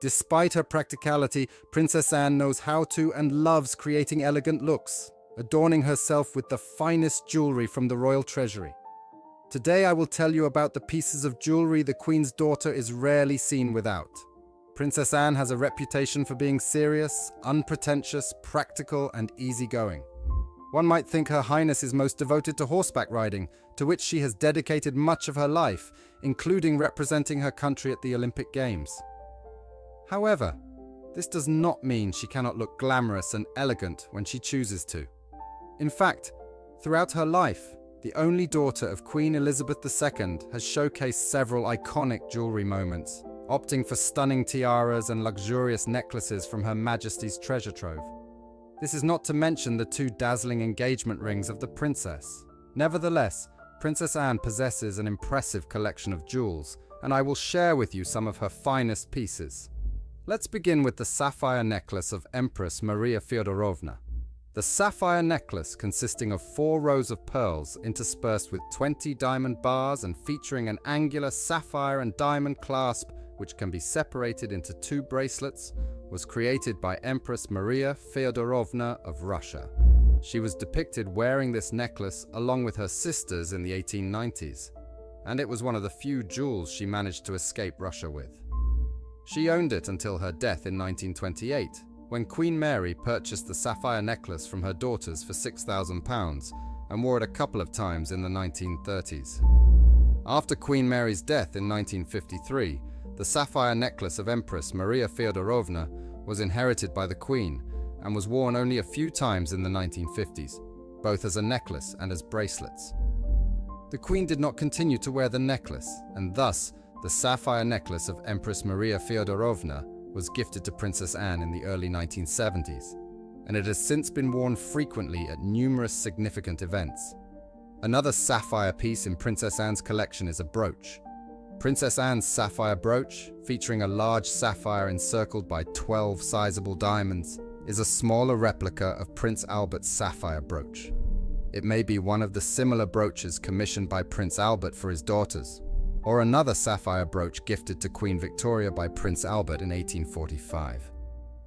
Despite her practicality, Princess Anne knows how to and loves creating elegant looks, adorning herself with the finest jewelry from the royal treasury. Today I will tell you about the pieces of jewelry the Queen's daughter is rarely seen without. Princess Anne has a reputation for being serious, unpretentious, practical, and easygoing. One might think Her Highness is most devoted to horseback riding, to which she has dedicated much of her life, including representing her country at the Olympic Games. However, this does not mean she cannot look glamorous and elegant when she chooses to. In fact, throughout her life, the only daughter of Queen Elizabeth II has showcased several iconic jewelry moments, opting for stunning tiaras and luxurious necklaces from Her Majesty's treasure trove. This is not to mention the two dazzling engagement rings of the princess. Nevertheless, Princess Anne possesses an impressive collection of jewels, and I will share with you some of her finest pieces. Let's begin with the sapphire necklace of Empress Maria Feodorovna. The sapphire necklace, consisting of 4 rows of pearls interspersed with 20 diamond bars and featuring an angular sapphire and diamond clasp which can be separated into 2 bracelets, was created by Empress Maria Feodorovna of Russia. She was depicted wearing this necklace along with her sisters in the 1890s, and it was one of the few jewels she managed to escape Russia with. She owned it until her death in 1928, when Queen Mary purchased the sapphire necklace from her daughters for £6,000 and wore it a couple of times in the 1930s. After Queen Mary's death in 1953, the sapphire necklace of Empress Maria Feodorovna was inherited by the Queen and was worn only a few times in the 1950s, both as a necklace and as bracelets. The Queen did not continue to wear the necklace, and thus the sapphire necklace of Empress Maria Feodorovna was gifted to Princess Anne in the early 1970s, and it has since been worn frequently at numerous significant events. Another sapphire piece in Princess Anne's collection is a brooch. Princess Anne's sapphire brooch, featuring a large sapphire encircled by 12 sizable diamonds, is a smaller replica of Prince Albert's sapphire brooch. It may be one of the similar brooches commissioned by Prince Albert for his daughters, or another sapphire brooch gifted to Queen Victoria by Prince Albert in 1845.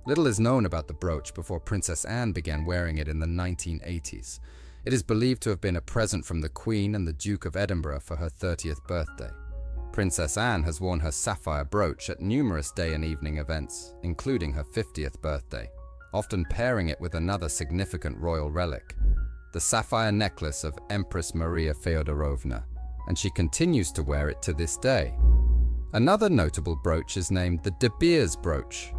Little is known about the brooch before Princess Anne began wearing it in the 1980s. It is believed to have been a present from the Queen and the Duke of Edinburgh for her 30th birthday. Princess Anne has worn her sapphire brooch at numerous day and evening events, including her 50th birthday, often pairing it with another significant royal relic, the sapphire necklace of Empress Maria Feodorovna, and she continues to wear it to this day. Another notable brooch is named the De Beers brooch.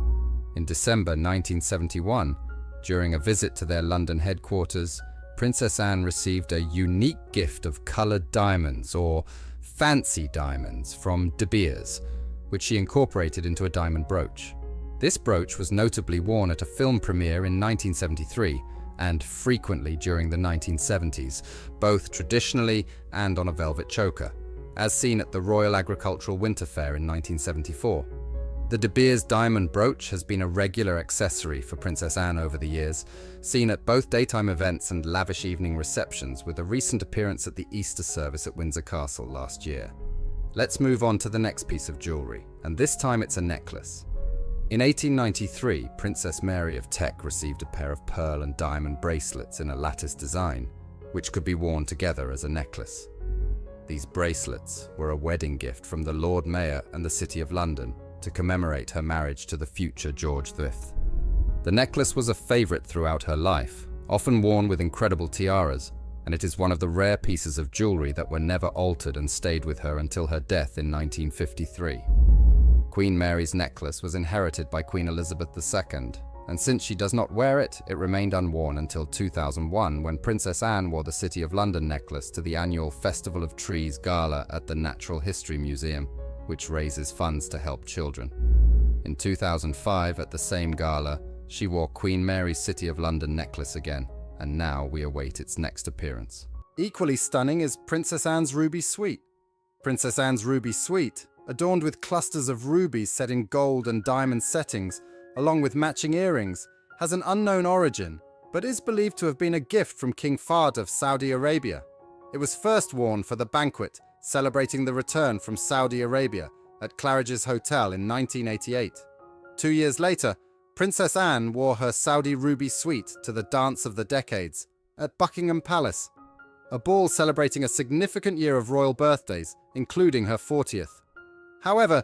In December 1971, during a visit to their London headquarters, Princess Anne received a unique gift of coloured diamonds, or fancy diamonds, from De Beers, which she incorporated into a diamond brooch. This brooch was notably worn at a film premiere in 1973 and frequently during the 1970s, both traditionally and on a velvet choker, as seen at the Royal Agricultural Winter Fair in 1974. The De Beers diamond brooch has been a regular accessory for Princess Anne over the years, seen at both daytime events and lavish evening receptions, with a recent appearance at the Easter service at Windsor Castle last year. Let's move on to the next piece of jewellery, and this time it's a necklace. In 1893, Princess Mary of Teck received a pair of pearl and diamond bracelets in a lattice design, which could be worn together as a necklace. These bracelets were a wedding gift from the Lord Mayor and the City of London to commemorate her marriage to the future George V. The necklace was a favourite throughout her life, often worn with incredible tiaras, and it is one of the rare pieces of jewellery that were never altered and stayed with her until her death in 1953. Queen Mary's necklace was inherited by Queen Elizabeth II, and since she does not wear it, it remained unworn until 2001, when Princess Anne wore the City of London necklace to the annual Festival of Trees Gala at the Natural History Museum, which raises funds to help children. In 2005, at the same gala, she wore Queen Mary's City of London necklace again, and now we await its next appearance. Equally stunning is Princess Anne's ruby suite. Princess Anne's ruby suite, adorned with clusters of rubies set in gold and diamond settings, along with matching earrings, has an unknown origin, but is believed to have been a gift from King Fahd of Saudi Arabia. It was first worn for the banquet celebrating the return from Saudi Arabia at Claridge's Hotel in 1988. 2 years later, Princess Anne wore her Saudi ruby suite to the Dance of the Decades at Buckingham Palace, a ball celebrating a significant year of royal birthdays, including her 40th. However,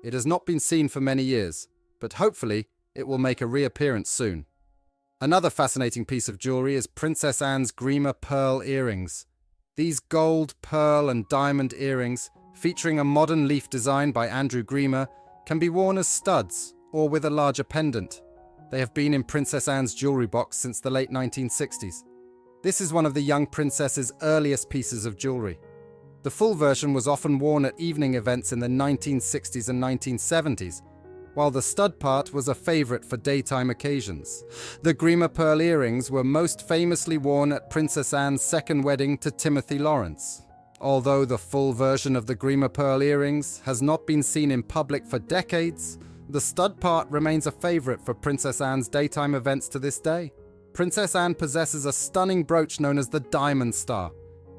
it has not been seen for many years, but hopefully it will make a reappearance soon. Another fascinating piece of jewellery is Princess Anne's Grima pearl earrings. These gold, pearl and diamond earrings, featuring a modern leaf design by Andrew Grima, can be worn as studs or with a larger pendant. They have been in Princess Anne's jewellery box since the late 1960s. This is one of the young princess's earliest pieces of jewellery. The full version was often worn at evening events in the 1960s and 1970s, while the stud part was a favourite for daytime occasions. The Grima pearl earrings were most famously worn at Princess Anne's second wedding to Timothy Lawrence. Although the full version of the Grima pearl earrings has not been seen in public for decades, the stud part remains a favourite for Princess Anne's daytime events to this day. Princess Anne possesses a stunning brooch known as the Diamond Star.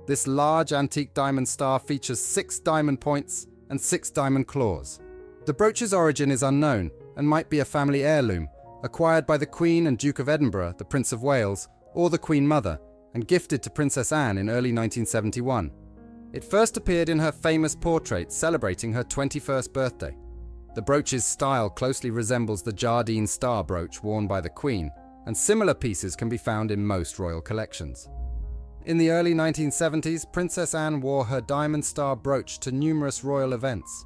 This large antique diamond star features 6 diamond points and 6 diamond claws. The brooch's origin is unknown and might be a family heirloom, acquired by the Queen and Duke of Edinburgh, the Prince of Wales, or the Queen Mother, and gifted to Princess Anne in early 1971. It first appeared in her famous portrait celebrating her 21st birthday. The brooch's style closely resembles the Jardine star brooch worn by the Queen, and similar pieces can be found in most royal collections. In the early 1970s, Princess Anne wore her diamond star brooch to numerous royal events.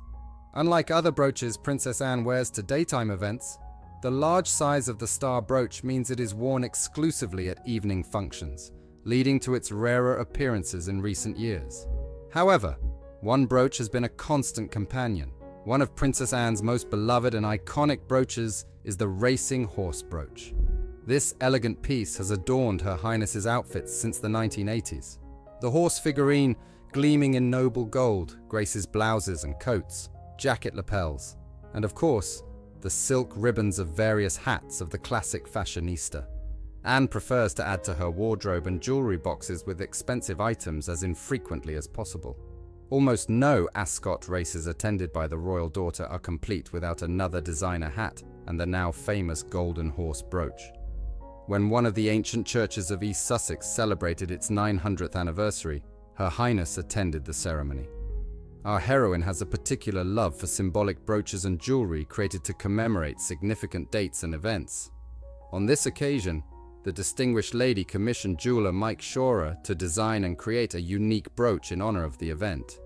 Unlike other brooches Princess Anne wears to daytime events, the large size of the star brooch means it is worn exclusively at evening functions, leading to its rarer appearances in recent years. However, one brooch has been a constant companion. One of Princess Anne's most beloved and iconic brooches is the racing horse brooch. This elegant piece has adorned Her Highness's outfits since the 1980s. The horse figurine, gleaming in noble gold, graces blouses and coats, jacket lapels, and of course, the silk ribbons of various hats of the classic fashionista. Anne prefers to add to her wardrobe and jewellery boxes with expensive items as infrequently as possible. Almost no Ascot races attended by the royal daughter are complete without another designer hat and the now famous golden horse brooch. When one of the ancient churches of East Sussex celebrated its 900th anniversary, Her Highness attended the ceremony. Our heroine has a particular love for symbolic brooches and jewellery created to commemorate significant dates and events. On this occasion, the distinguished lady commissioned jeweller Mike Shorer to design and create a unique brooch in honor of the event.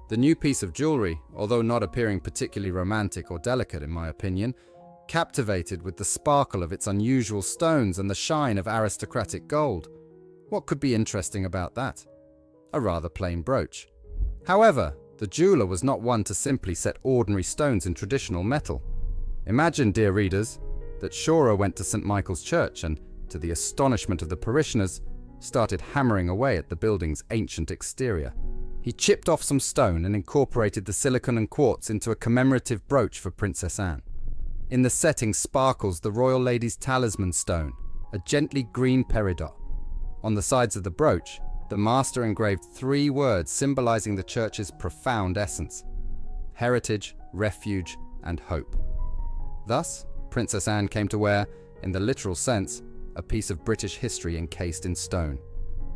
The new piece of jewellery, although not appearing particularly romantic or delicate in my opinion, captivated with the sparkle of its unusual stones and the shine of aristocratic gold. What could be interesting about that? A rather plain brooch. However, the jeweller was not one to simply set ordinary stones in traditional metal. Imagine, dear readers, that Shorer went to St. Michael's Church and, to the astonishment of the parishioners, started hammering away at the building's ancient exterior. He chipped off some stone and incorporated the silicon and quartz into a commemorative brooch for Princess Anne. In the setting sparkles the royal lady's talisman stone, a gently green peridot. On the sides of the brooch, the master engraved 3 words symbolizing the church's profound essence: heritage, refuge, and hope. Thus, Princess Anne came to wear, in the literal sense, a piece of British history encased in stone.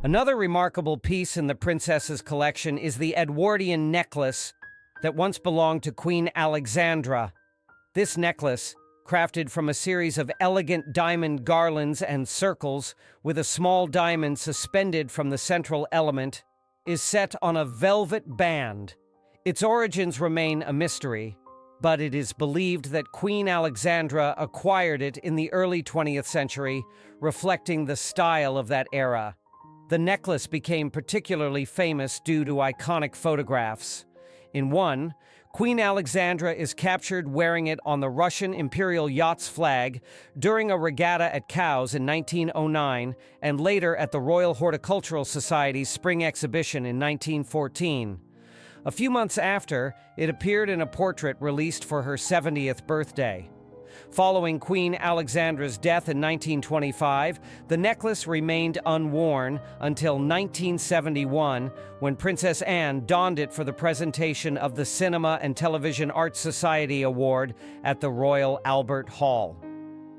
Another remarkable piece in the princess's collection is the Edwardian necklace that once belonged to Queen Alexandra. This necklace, crafted from a series of elegant diamond garlands and circles with a small diamond suspended from the central element, is set on a velvet band. Its origins remain a mystery, but it is believed that Queen Alexandra acquired it in the early 20th century, reflecting the style of that era. The necklace became particularly famous due to iconic photographs. In one, Queen Alexandra is captured wearing it on the Russian imperial yacht's flag during a regatta at Cowes in 1909 and later at the Royal Horticultural Society's spring exhibition in 1914. A few months after, it appeared in a portrait released for her 70th birthday. Following Queen Alexandra's death in 1925, the necklace remained unworn until 1971, when Princess Anne donned it for the presentation of the Cinema and Television Arts Society Award at the Royal Albert Hall.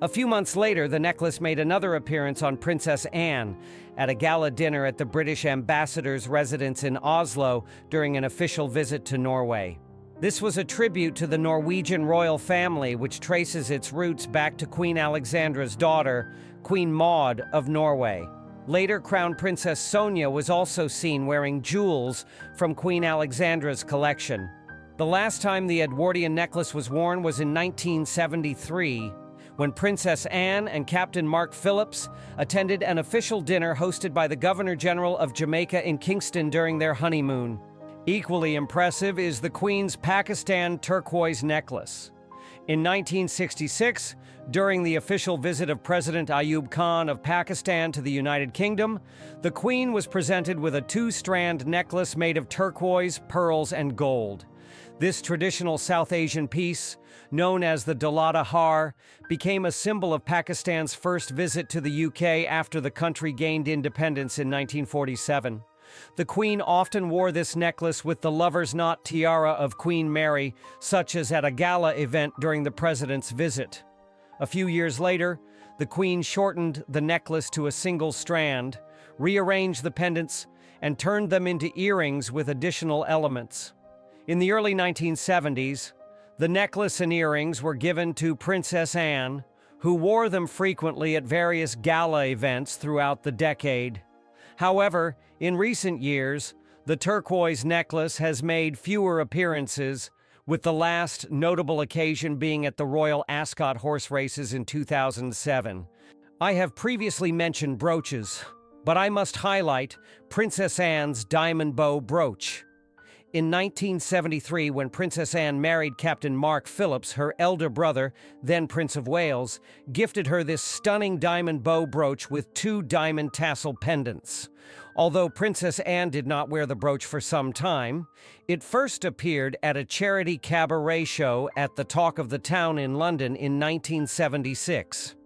A few months later, the necklace made another appearance on Princess Anne at a gala dinner at the British ambassador's residence in Oslo during an official visit to Norway. This was a tribute to the Norwegian royal family, which traces its roots back to Queen Alexandra's daughter, Queen Maud of Norway. Later, Crown Princess Sonja was also seen wearing jewels from Queen Alexandra's collection. The last time the Edwardian necklace was worn was in 1973, when Princess Anne and Captain Mark Phillips attended an official dinner hosted by the Governor-General of Jamaica in Kingston during their honeymoon. Equally impressive is the Queen's Pakistan turquoise necklace. In 1966, during the official visit of President Ayub Khan of Pakistan to the United Kingdom, the Queen was presented with a two-strand necklace made of turquoise, pearls, and gold. This traditional South Asian piece, known as the Dalata Har, became a symbol of Pakistan's first visit to the UK after the country gained independence in 1947. The Queen often wore this necklace with the lover's knot tiara of Queen Mary, such as at a gala event during the president's visit. A few years later, the Queen shortened the necklace to a single strand, rearranged the pendants, and turned them into earrings with additional elements. In the early 1970s, the necklace and earrings were given to Princess Anne, who wore them frequently at various gala events throughout the decade. However, in recent years, the turquoise necklace has made fewer appearances, with the last notable occasion being at the Royal Ascot horse races in 2007. I have previously mentioned brooches, but I must highlight Princess Anne's diamond bow brooch. In 1973, when Princess Anne married Captain Mark Phillips, her elder brother, then Prince of Wales, gifted her this stunning diamond bow brooch with two diamond tassel pendants. Although Princess Anne did not wear the brooch for some time, it first appeared at a charity cabaret show at the Talk of the Town in London in 1976.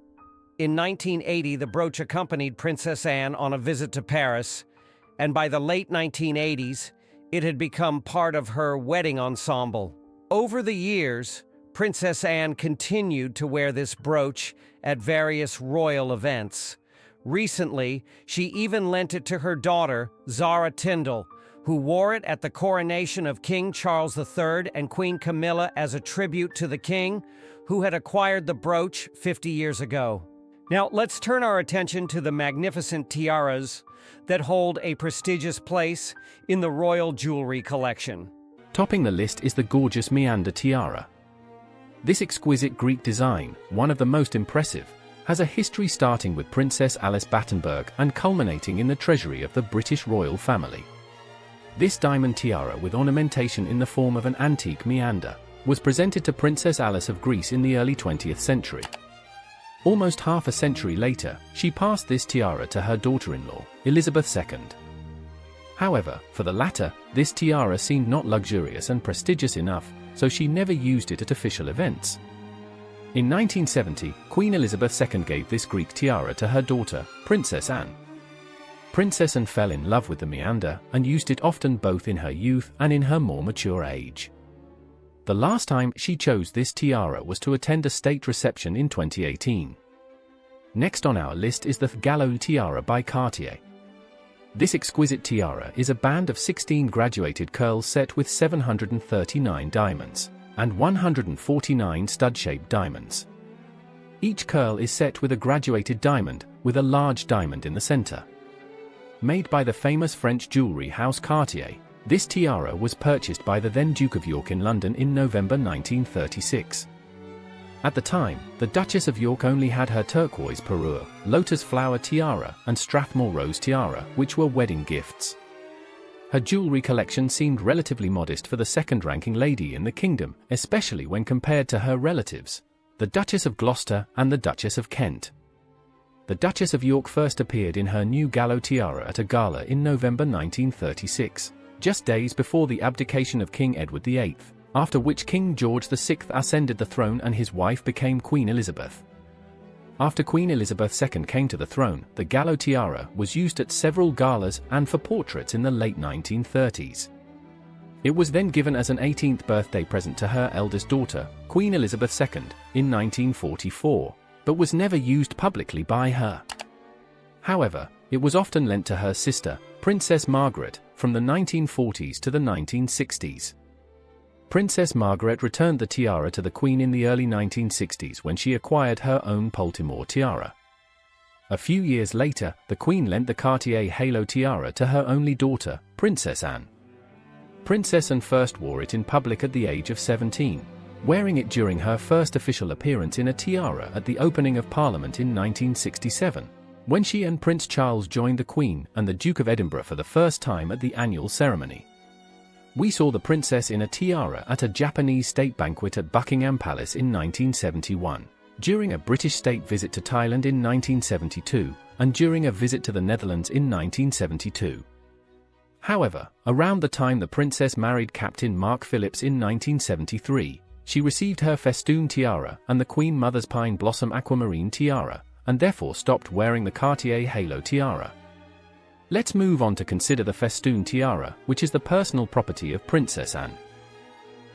In 1980, the brooch accompanied Princess Anne on a visit to Paris, and by the late 1980s, it had become part of her wedding ensemble. Over the years, Princess Anne continued to wear this brooch at various royal events. Recently, she even lent it to her daughter, Zara Tindall, who wore it at the coronation of King Charles III and Queen Camilla as a tribute to the king, who had acquired the brooch 50 years ago. Now, let's turn our attention to the magnificent tiaras that hold a prestigious place in the royal jewelry collection. Topping the list is the gorgeous Meander tiara. This exquisite Greek design, one of the most impressive, has a history starting with Princess Alice Battenberg and culminating in the treasury of the British royal family. This diamond tiara with ornamentation in the form of an antique meander was presented to Princess Alice of Greece in the early 20th century. Almost half a century later, she passed this tiara to her daughter-in-law, Elizabeth II. However, for the latter, this tiara seemed not luxurious and prestigious enough, so she never used it at official events. In 1970, Queen Elizabeth II gave this Greek tiara to her daughter, Princess Anne. Princess Anne fell in love with the meander and used it often both in her youth and in her more mature age. The last time she chose this tiara was to attend a state reception in 2018. Next on our list is the Gallo tiara by Cartier. This exquisite tiara is a band of 16 graduated curls set with 739 diamonds and 149 stud-shaped diamonds. Each curl is set with a graduated diamond, with a large diamond in the center. Made by the famous French jewelry house Cartier, this tiara was purchased by the then Duke of York in London in November 1936. At the time, the Duchess of York only had her turquoise parure, lotus flower tiara, and Strathmore rose tiara, which were wedding gifts. Her jewelry collection seemed relatively modest for the second-ranking lady in the kingdom, especially when compared to her relatives, the Duchess of Gloucester and the Duchess of Kent. The Duchess of York first appeared in her new Gallo tiara at a gala in November 1936, just days before the abdication of King Edward VIII, after which King George VI ascended the throne and his wife became Queen Elizabeth. After Queen Elizabeth II came to the throne, the Gallo tiara was used at several galas and for portraits in the late 1930s. It was then given as an 18th birthday present to her eldest daughter, Queen Elizabeth II, in 1944, but was never used publicly by her. However, it was often lent to her sister, Princess Margaret, from the 1940s to the 1960s. Princess Margaret returned the tiara to the Queen in the early 1960s when she acquired her own Baltimore tiara. A few years later, the Queen lent the Cartier Halo tiara to her only daughter, Princess Anne. Princess Anne first wore it in public at the age of 17, wearing it during her first official appearance in a tiara at the opening of Parliament in 1967, when she and Prince Charles joined the Queen and the Duke of Edinburgh for the first time at the annual ceremony. We saw the princess in a tiara at a Japanese state banquet at Buckingham Palace in 1971, during a British state visit to Thailand in 1972, and during a visit to the Netherlands in 1972. However, around the time the princess married Captain Mark Phillips in 1973, she received her Festoon tiara and the Queen Mother's Pine Blossom Aquamarine tiara, and therefore stopped wearing the Cartier Halo tiara. Let's move on to consider the Festoon tiara, which is the personal property of Princess Anne.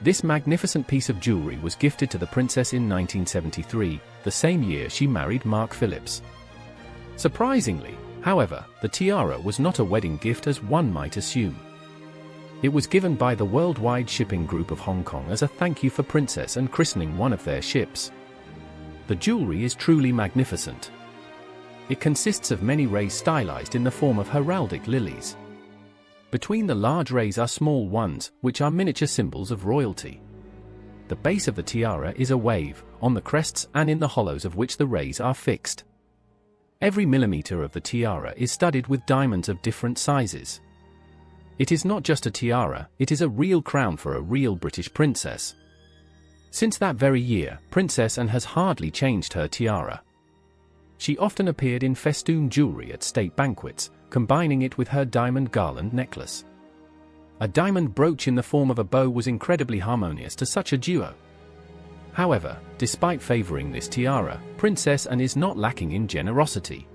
This magnificent piece of jewelry was gifted to the princess in 1973, the same year she married Mark Phillips. Surprisingly, however, the tiara was not a wedding gift as one might assume. It was given by the Worldwide Shipping Group of Hong Kong as a thank you for Princess Anne christening one of their ships. The jewelry is truly magnificent. It consists of many rays stylized in the form of heraldic lilies. Between the large rays are small ones, which are miniature symbols of royalty. The base of the tiara is a wave, on the crests and in the hollows of which the rays are fixed. Every millimeter of the tiara is studded with diamonds of different sizes. It is not just a tiara, it is a real crown for a real British princess. Since that very year, Princess Anne has hardly changed her tiara. She often appeared in festoon jewelry at state banquets, combining it with her diamond garland necklace. A diamond brooch in the form of a bow was incredibly harmonious to such a duo. However, despite favoring this tiara, Princess Anne is not lacking in generosity.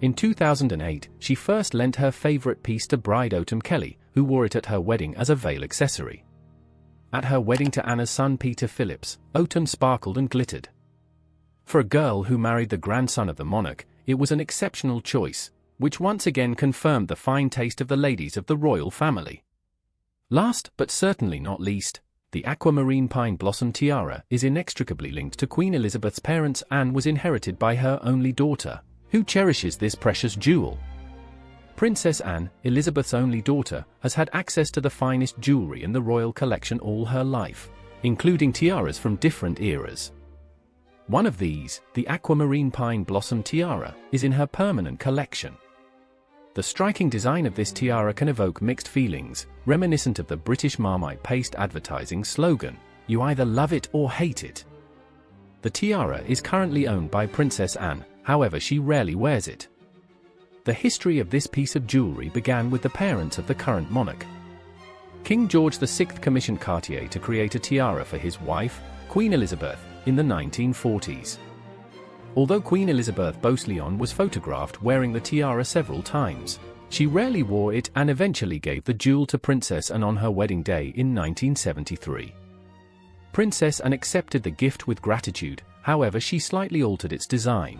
In 2008, she first lent her favorite piece to bride Autumn Kelly, who wore it at her wedding as a veil accessory. At her wedding to Anna's son Peter Phillips, Autumn sparkled and glittered. For a girl who married the grandson of the monarch, it was an exceptional choice, which once again confirmed the fine taste of the ladies of the royal family. Last, but certainly not least, the Aquamarine Pine Blossom tiara is inextricably linked to Queen Elizabeth's parents and was inherited by her only daughter, who cherishes this precious jewel. Princess Anne, Elizabeth's only daughter, has had access to the finest jewelry in the royal collection all her life, including tiaras from different eras. One of these, the Aquamarine Pine Blossom tiara, is in her permanent collection. The striking design of this tiara can evoke mixed feelings, reminiscent of the British Marmite paste advertising slogan, "You either love it or hate it." The tiara is currently owned by Princess Anne, however she rarely wears it. The history of this piece of jewelry began with the parents of the current monarch. King George VI commissioned Cartier to create a tiara for his wife, Queen Elizabeth, in the 1940s. Although Queen Elizabeth Beausoleil was photographed wearing the tiara several times, she rarely wore it and eventually gave the jewel to Princess Anne on her wedding day in 1973. Princess Anne accepted the gift with gratitude, however she slightly altered its design.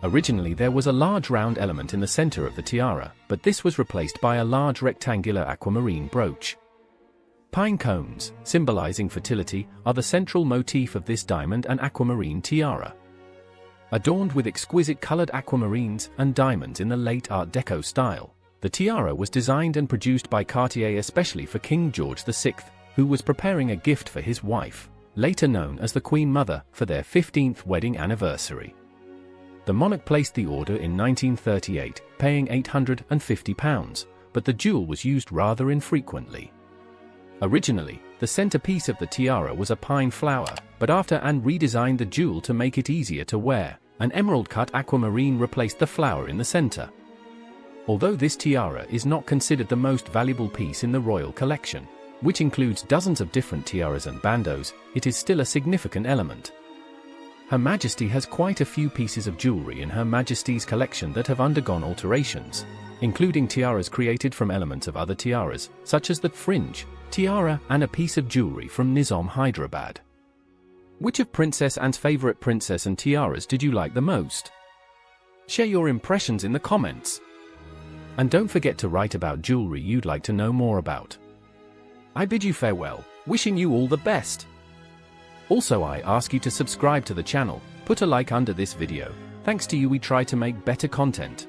Originally there was a large round element in the center of the tiara, but this was replaced by a large rectangular aquamarine brooch. Pine cones, symbolizing fertility, are the central motif of this diamond and aquamarine tiara. Adorned with exquisite colored aquamarines and diamonds in the late Art Deco style, the tiara was designed and produced by Cartier especially for King George VI, who was preparing a gift for his wife, later known as the Queen Mother, for their 15th wedding anniversary. The monarch placed the order in 1938, paying £850, but the jewel was used rather infrequently. Originally, the centerpiece of the tiara was a pine flower, but after Anne redesigned the jewel to make it easier to wear, an emerald-cut aquamarine replaced the flower in the center. Although this tiara is not considered the most valuable piece in the royal collection, which includes dozens of different tiaras and bandeaus, it is still a significant element. Her Majesty has quite a few pieces of jewellery in Her Majesty's collection that have undergone alterations, including tiaras created from elements of other tiaras, such as the fringe, tiara, and a piece of jewellery from Nizam Hyderabad. Which of Princess Anne's favourite princess and tiaras did you like the most? Share your impressions in the comments. And don't forget to write about jewellery you'd like to know more about. I bid you farewell, wishing you all the best. Also, I ask you to subscribe to the channel, put a like under this video. Thanks to you we try to make better content.